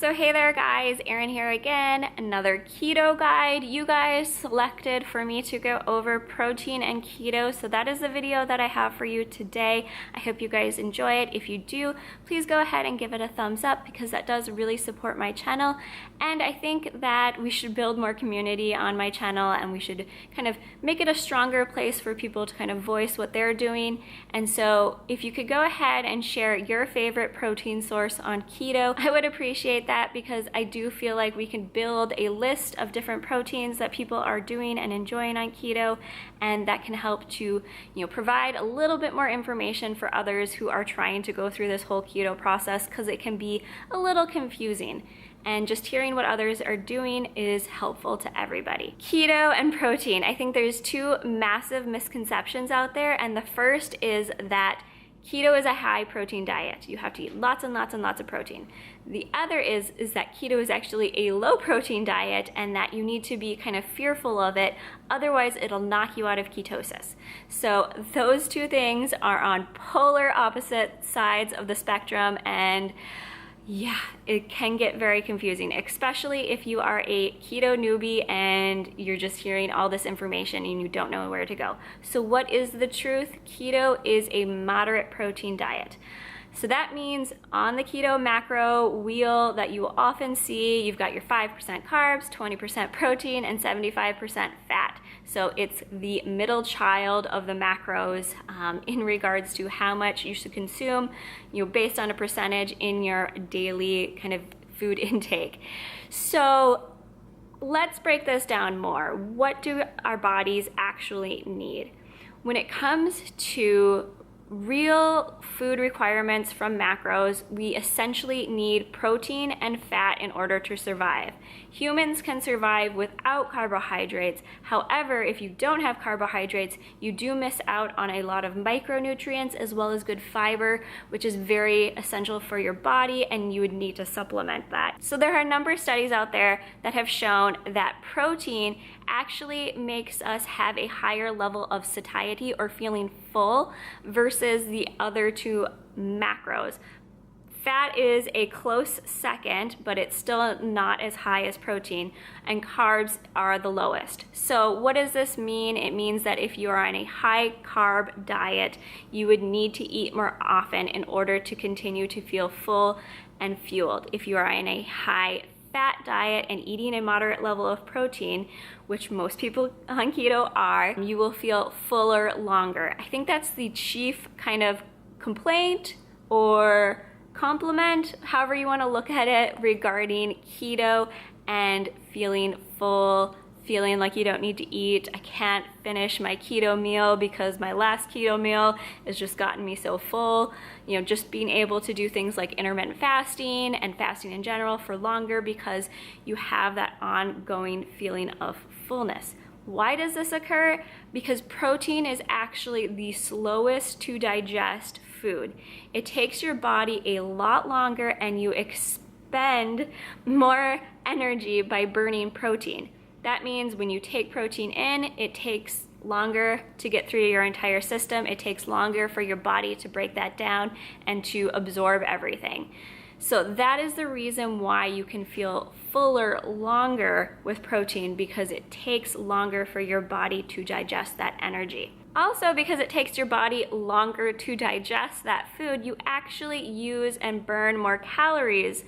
So hey there guys, Erin here again, another keto guide. You guys selected for me to go over protein and keto, so that is the video that I have for you today. I hope you guys enjoy it. If you do, please go ahead and give it a thumbs up because that does really support my channel. And I think that we should build more community on my channel and we should kind of make it a stronger place for people to kind of voice what they're doing. And so if you could go ahead and share your favorite protein source on keto, I would appreciate that because I do feel like we can build a list of different proteins that people are doing and enjoying on keto, and that can help to, provide a little bit more information for others who are trying to go through this whole keto process, because it can be a little confusing. And just hearing what others are doing is helpful to everybody. Keto and protein. I think there's two massive misconceptions out there, and the first is that keto is a high protein diet. You have to eat lots and lots and lots of protein. The other is that keto is actually a low protein diet and that you need to be kind of fearful of it, otherwise it'll knock you out of ketosis. So those two things are on polar opposite sides of the spectrum, and yeah, it can get very confusing, especially if you are a keto newbie and you're just hearing all this information and you don't know where to go. So what is the truth? Keto is a moderate protein diet. So that means on the keto macro wheel that you will often see, you've got your 5% carbs, 20% protein, and 75% fat. So it's the middle child of the macros in regards to how much you should consume, based on a percentage in your daily kind of food intake. So let's break this down more. What do our bodies actually need? When it comes to real food requirements from macros, we essentially need protein and fat in order to survive. Humans can survive without carbohydrates. However, if you don't have carbohydrates, you do miss out on a lot of micronutrients as well as good fiber, which is very essential for your body, and you would need to supplement that. So there are a number of studies out there that have shown that protein actually makes us have a higher level of satiety or feeling full versus the other two macros. Fat is a close second, but it's still not as high as protein, and carbs are the lowest. So what does this mean? It means that if you are on a high carb diet, you would need to eat more often in order to continue to feel full and fueled. If you are in a high fat diet and eating a moderate level of protein, which most people on keto are, you will feel fuller longer. I think that's the chief kind of complaint or compliment, however you want to look at it, regarding keto and feeling full, feeling like you don't need to eat. I can't finish my keto meal because my last keto meal has just gotten me so full. Just being able to do things like intermittent fasting and fasting in general for longer because you have that ongoing feeling of fullness. Why does this occur? Because protein is actually the slowest to digest food. It takes your body a lot longer and you expend more energy by burning protein. That means when you take protein in, it takes longer to get through your entire system. It takes longer for your body to break that down and to absorb everything. So that is the reason why you can feel fuller longer with protein, because it takes longer for your body to digest that energy. Also, because it takes your body longer to digest that food, you actually use and burn more calories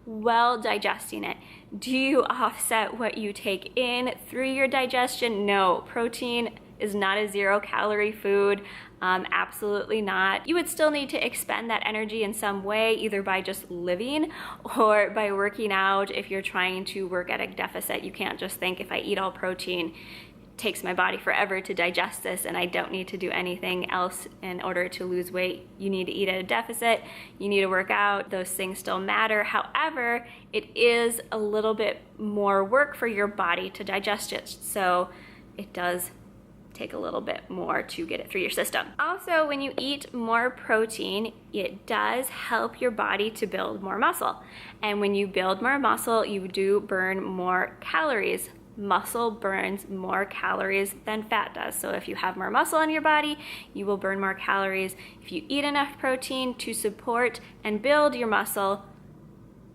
while digesting it. Do you offset what you take in through your digestion? No, protein is not a 0-calorie food. Absolutely not. You would still need to expend that energy in some way, either by just living or by working out. If you're trying to work at a deficit, you can't just think, if I eat all protein, it takes my body forever to digest this and I don't need to do anything else in order to lose weight. You need to eat at a deficit, you need to work out, those things still matter. However, it is a little bit more work for your body to digest it. So it does take a little bit more to get it through your system. Also, when you eat more protein, it does help your body to build more muscle. And when you build more muscle, you do burn more calories. Muscle burns more calories than fat does. So if you have more muscle in your body, you will burn more calories. If you eat enough protein to support and build your muscle,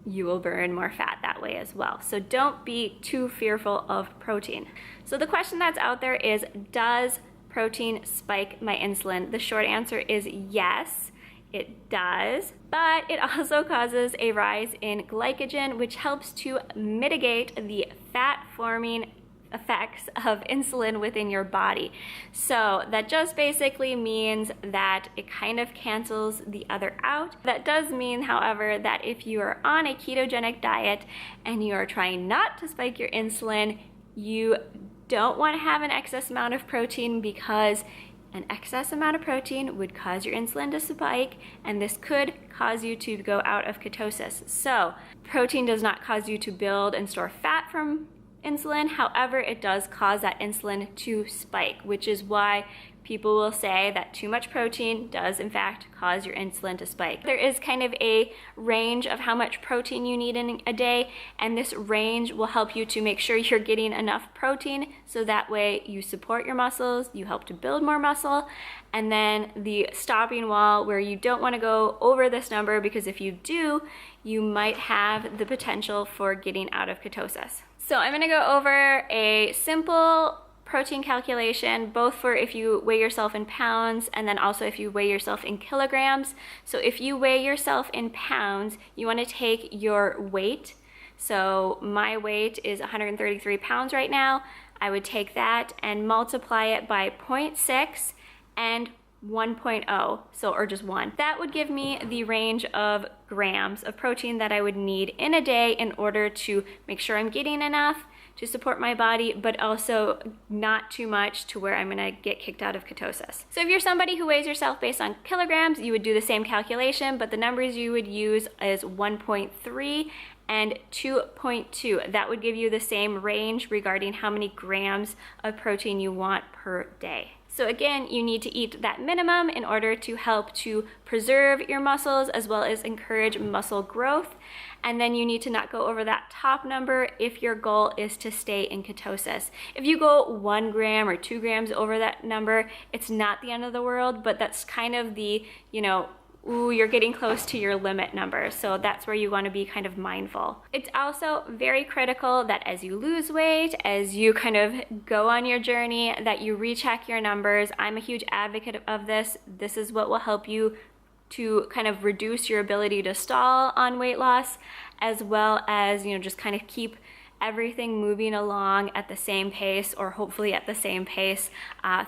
you will burn more fat that way as well. So don't be too fearful of protein. So the question that's out there is, does protein spike my insulin? The short answer is yes, it does, but it also causes a rise in glycogen, which helps to mitigate the fat-forming effects of insulin within your body. So that just basically means that it kind of cancels the other out. That does mean, however, that if you are on a ketogenic diet and you are trying not to spike your insulin, you don't want to have an excess amount of protein, because an excess amount of protein would cause your insulin to spike, and this could cause you to go out of ketosis. So protein does not cause you to build and store fat from insulin. However, it does cause that insulin to spike, which is why people will say that too much protein does in fact cause your insulin to spike. There is kind of a range of how much protein you need in a day, and this range will help you to make sure you're getting enough protein, so that way you support your muscles, you help to build more muscle. And then the stopping wall, where you don't want to go over this number, because if you do, you might have the potential for getting out of ketosis. So I'm going to go over a simple protein calculation, both for if you weigh yourself in pounds and then also if you weigh yourself in kilograms. So if you weigh yourself in pounds, you want to take your weight. So my weight is 133 pounds right now. I would take that and multiply it by 0.6 and 1.0, so, or just 1. That would give me the range of grams of protein that I would need in a day in order to make sure I'm getting enough to support my body, but also not too much to where I'm gonna get kicked out of ketosis. So if you're somebody who weighs yourself based on kilograms, you would do the same calculation, but the numbers you would use is 1.3 and 2.2. That would give you the same range regarding how many grams of protein you want per day. So again, you need to eat that minimum in order to help to preserve your muscles as well as encourage muscle growth. And then you need to not go over that top number if your goal is to stay in ketosis. If you go 1 gram or 2 grams over that number, it's not the end of the world, but that's kind of the, ooh, you're getting close to your limit number. So that's where you want to be kind of mindful. It's also very critical that as you lose weight, as you kind of go on your journey, that you recheck your numbers. I'm a huge advocate of this. This is what will help you to kind of reduce your ability to stall on weight loss, as well as, just kind of keep everything moving along at the same pace, or hopefully at the same pace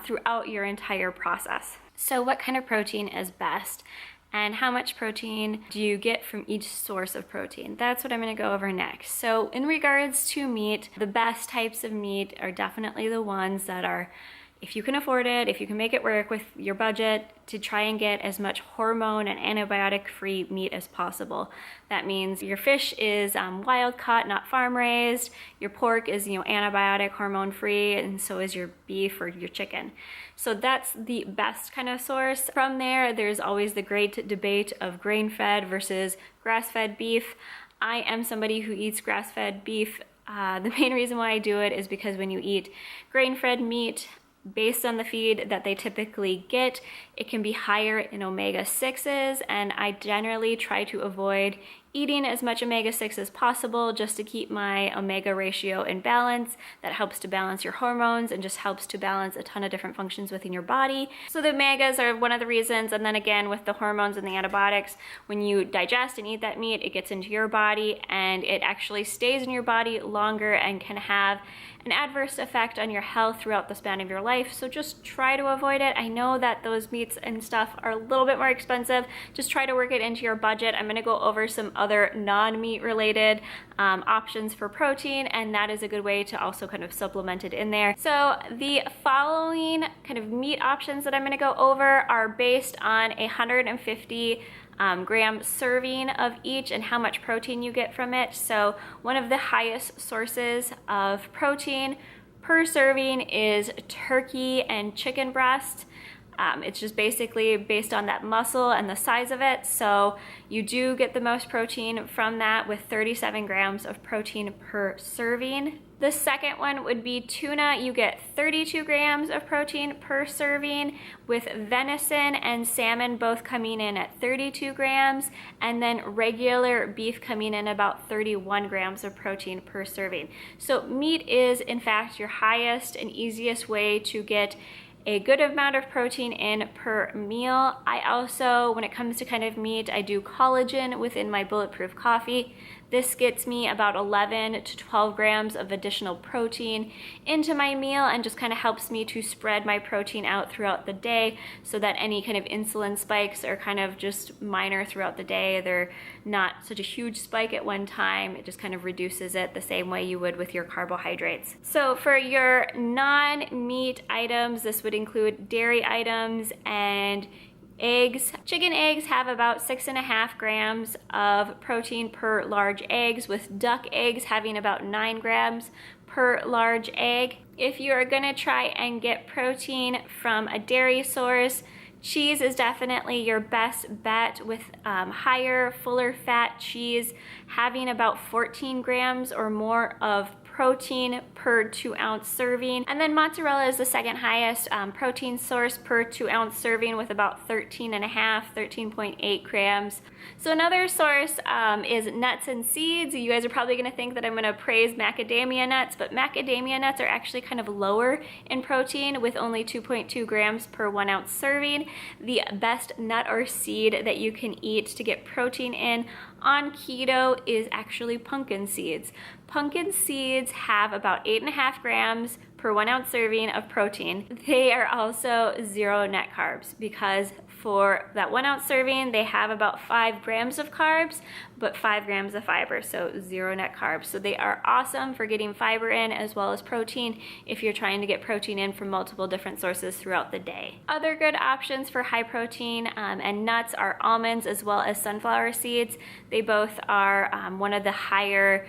throughout your entire process. So what kind of protein is best? And how much protein do you get from each source of protein? That's what I'm gonna go over next. So in regards to meat, the best types of meat are definitely the ones that are, if you can afford it, if you can make it work with your budget, to try and get as much hormone and antibiotic-free meat as possible. That means your fish is wild caught, not farm raised. Your pork is antibiotic, hormone-free, and so is your beef or your chicken. So that's the best kind of source. From there, there's always the great debate of grain-fed versus grass-fed beef. I am somebody who eats grass-fed beef. The main reason why I do it is because when you eat grain-fed meat, based on the feed that they typically get, it can be higher in omega-6s, and I generally try to avoid eating as much omega-6 as possible just to keep my omega ratio in balance. That helps to balance your hormones and just helps to balance a ton of different functions within your body. So the omegas are one of the reasons, and then again with the hormones and the antibiotics, when you digest and eat that meat, it gets into your body and it actually stays in your body longer and can have an adverse effect on your health throughout the span of your life. So just try to avoid it. I know that those meats and stuff are a little bit more expensive. Just try to work it into your budget. I'm gonna go over some other non-meat related options for protein, and that is a good way to also kind of supplement it in there. So the following kind of meat options that I'm gonna go over are based on 150 gram serving of each and how much protein you get from it. So one of the highest sources of protein per serving is turkey and chicken breast. It's just basically based on that muscle and the size of it. So you do get the most protein from that with 37 grams of protein per serving. The second one would be tuna. You get 32 grams of protein per serving, with venison and salmon both coming in at 32 grams, and then regular beef coming in about 31 grams of protein per serving. So meat is in fact your highest and easiest way to get a good amount of protein in per meal. I also, when it comes to kind of meat, I do collagen within my bulletproof coffee. This gets me about 11 to 12 grams of additional protein into my meal and just kind of helps me to spread my protein out throughout the day so that any kind of insulin spikes are kind of just minor throughout the day. They're not such a huge spike at one time. It just kind of reduces it the same way you would with your carbohydrates. So for your non-meat items, this would include dairy items and eggs. Chicken eggs have about 6.5 grams of protein per large eggs, with duck eggs having about 9 grams per large egg. If you are gonna try and get protein from a dairy source, cheese is definitely your best bet, with higher, fuller fat cheese having about 14 grams or more of protein per 2-ounce serving. And then mozzarella is the second highest protein source per 2-ounce serving, with about 13.8 grams. So another source is nuts and seeds. You guys are probably gonna think that I'm gonna praise macadamia nuts, but macadamia nuts are actually kind of lower in protein, with only 2.2 grams per 1-ounce serving. The best nut or seed that you can eat to get protein in on keto is actually pumpkin seeds. Pumpkin seeds have about 8.5 grams per 1-ounce serving of protein. They are also 0 net carbs, because for that 1-ounce serving, they have about 5 grams of carbs, but 5 grams of fiber, so 0 net carbs. So they are awesome for getting fiber in as well as protein if you're trying to get protein in from multiple different sources throughout the day. Other good options for high protein and nuts are almonds as well as sunflower seeds. They both are one of the higher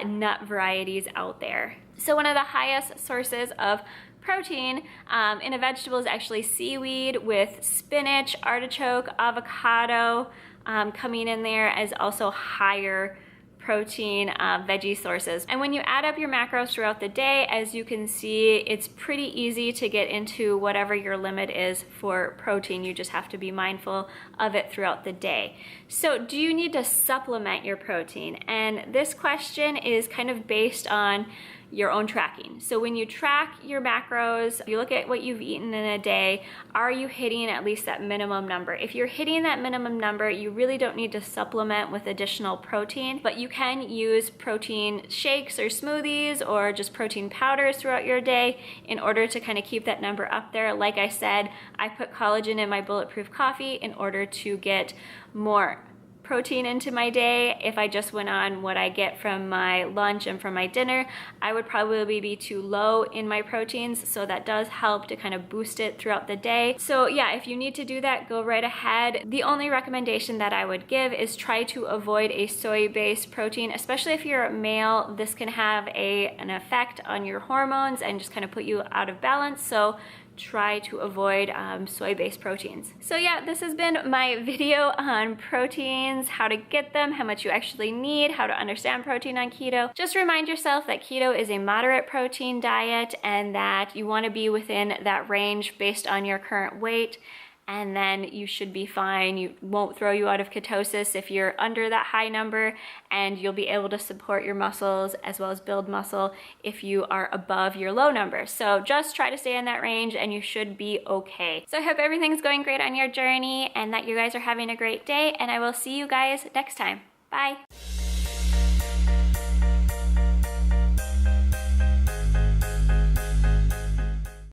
nut varieties out there. So one of the highest sources of protein in a vegetable is actually seaweed, with spinach, artichoke, avocado coming in there as also higher protein veggie sources. And when you add up your macros throughout the day, as you can see, it's pretty easy to get into whatever your limit is for protein. You just have to be mindful of it throughout the day. So do you need to supplement your protein? And this question is kind of based on your own tracking. So when you track your macros, you look at what you've eaten in a day, are you hitting at least that minimum number? If you're hitting that minimum number, you really don't need to supplement with additional protein, but you can use protein shakes or smoothies or just protein powders throughout your day in order to kind of keep that number up there. Like I said, I put collagen in my bulletproof coffee in order to get more protein into my day. If I just went on what I get from my lunch and from my dinner, I would probably be too low in my proteins, so that does help to kind of boost it throughout the day. So yeah, if you need to do that, go right ahead. The only recommendation that I would give is try to avoid a soy-based protein, especially if you're a male. This can have an effect on your hormones and just kind of put you out of balance. So try to avoid soy-based proteins. So yeah, this has been my video on proteins, how to get them, how much you actually need, how to understand protein on keto. Just remind yourself that keto is a moderate protein diet and that you want to be within that range based on your current weight, and then you should be fine. You won't throw you out of ketosis if you're under that high number, and you'll be able to support your muscles as well as build muscle if you are above your low number. So just try to stay in that range and you should be okay. So I hope everything's going great on your journey and that you guys are having a great day, and I will see you guys next time. Bye.